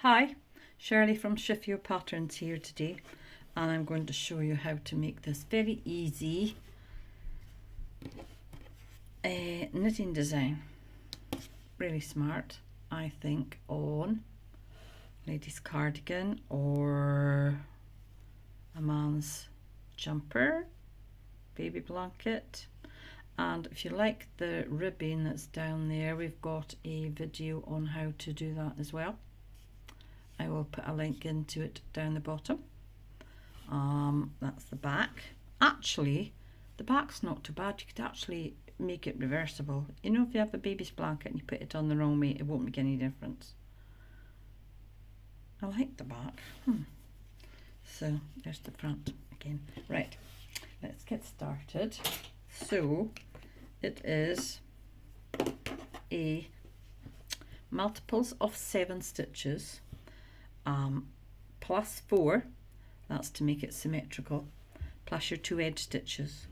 Hi, Shirley from ShiFio Patterns here today, and I'm going to show you how to make this very easy knitting design. Really smart, I think, on ladies' cardigan or a man's jumper, baby blanket. And if you like the ribbing that's down there, we've got a video on how to do that as well. I will put a link into it down the bottom. That's the back. Actually, the back's not too bad. You could actually make it reversible. You know, if you have a baby's blanket and you put it on the wrong way, it won't make any difference. I like the back. So there's the front again. Right, let's get started. So it is a multiples of 7 stitches. Plus 4, that's to make it symmetrical, plus your 2 edge stitches,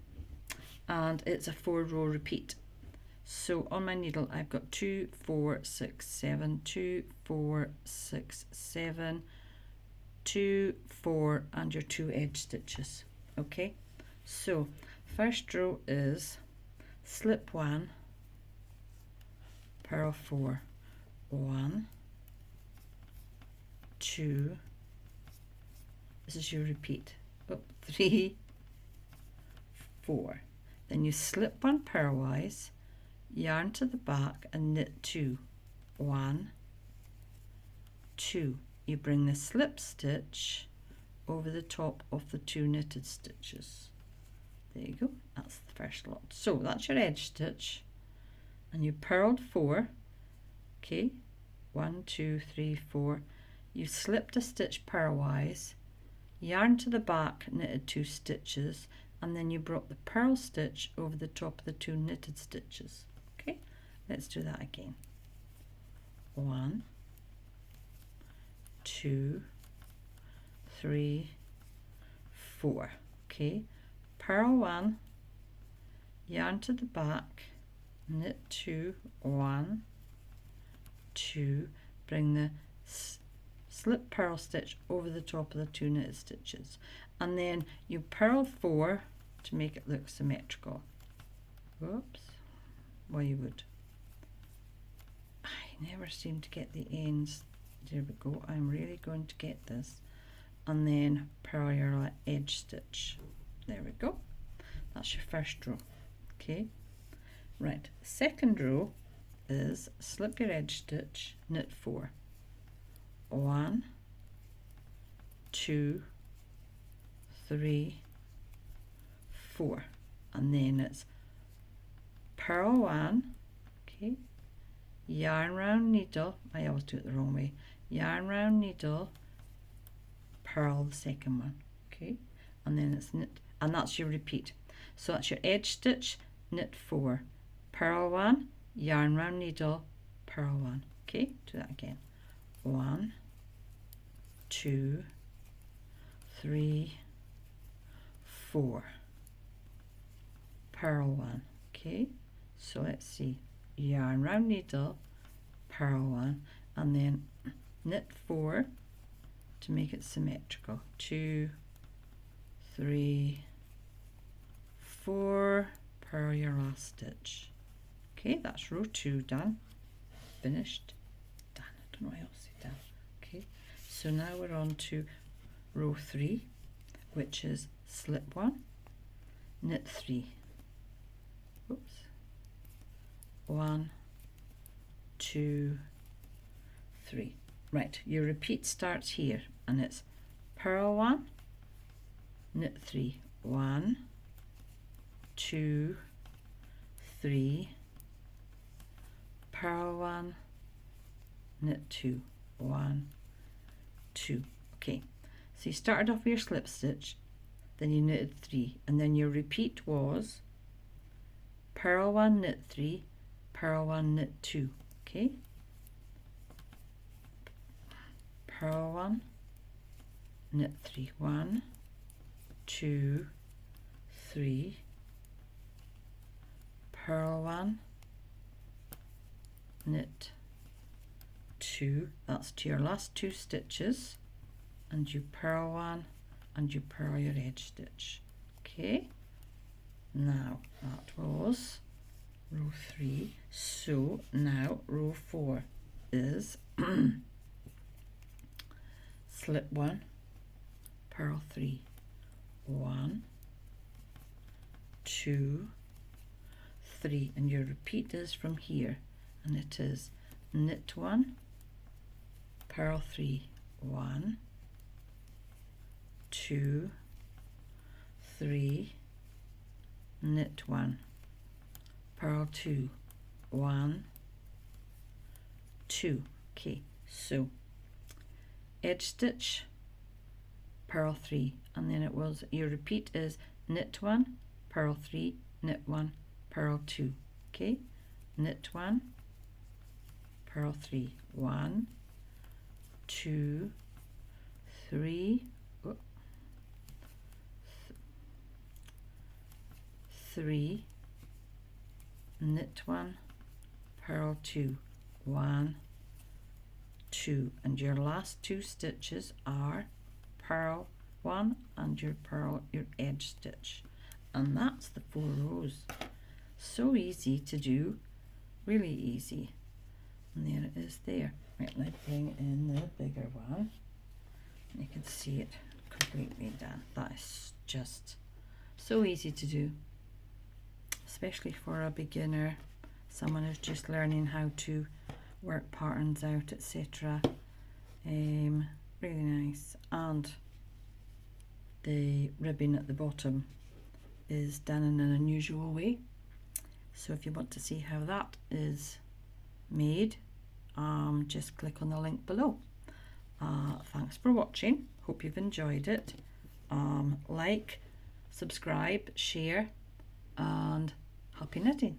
and it's a 4-row repeat. So on my needle I've got 2, 4, 6, 7, 2, 4, 6, 7, 2, 4, and your 2 edge stitches. Okay, so first row is slip 1, purl 4, 1, 2, this is your repeat, 3, 4, then you slip 1 purlwise, yarn to the back and knit 2, 1, 2, you bring the slip stitch over the top of the 2 knitted stitches. There you go, that's the first lot. So that's your edge stitch, and you purled 4, okay, 1, 2, 3, 4, you slipped a stitch purlwise, yarn to the back, knitted 2 stitches, and then you brought the purl stitch over the top of the 2 knitted stitches. Okay, let's do that again. 1, 2, 3, 4. Okay, purl 1, yarn to the back, knit 2, 1, 2, bring the slip purl stitch over the top of the 2 knitted stitches, and then you purl 4 to make it look symmetrical. Whoops, well, you would. I never seem to get the ends. There we go, I'm really going to get this. And then purl your edge stitch. There we go, that's your first row. Okay, right, second row is slip your edge stitch, knit 4, 1, 2, 3, 4, and then it's purl 1, okay, yarn round needle, I always do it the wrong way, yarn round needle, purl the second one, okay, and then it's knit, and that's your repeat. So that's your edge stitch, knit 4, purl 1, yarn round needle, purl 1. Okay, do that again. 1, 2, 3, 4, purl 1. Okay, so let's see, yarn round needle, purl 1, and then knit 4 to make it symmetrical. 2, 3, 4, purl your last stitch. Okay, that's row 2 done, finished, done. I don't know what else is done. Okay, so now we're on to row 3, which is slip 1, knit 3, oops, 1, 2, 3. Right, your repeat starts here, and it's purl 1, knit 3, 1, 2, 3, purl 1, knit 2, 1, 2. Okay, so you started off with your slip stitch, then you knitted 3, and then your repeat was purl 1, knit 3, purl 1, knit 2. Okay, purl 1, knit 3, 1, 2, 3, purl 1, knit 2, that's to your last 2 stitches, and you purl 1 and you purl your edge stitch. Okay, now that was row 3. So now row 4 is slip 1, purl 3, 1, 2, 3, and your repeat is from here, and it is knit 1, purl 3, 1, 2, 3, knit 1, purl 2, 1, 2. Okay, so edge stitch, purl 3, and then it was, your repeat is knit 1, purl 3, knit 1, purl 2. Okay, knit 1, purl 3, 1, 2, 3, 3, knit 1, purl 2, 1, 2, and your last 2 stitches are purl 1 and you purl your edge stitch, and that's the 4 rows. So easy to do, really easy. And there it is there. Right, let's bring in the bigger one. You can see it completely done. That is just so easy to do, especially for a beginner, someone who's just learning how to work patterns out, etc. Really nice. And the ribbing at the bottom is done in an unusual way, so if you want to see how that is made, just click on the link below. Thanks for watching, hope you've enjoyed it. Like, subscribe, share, and happy knitting.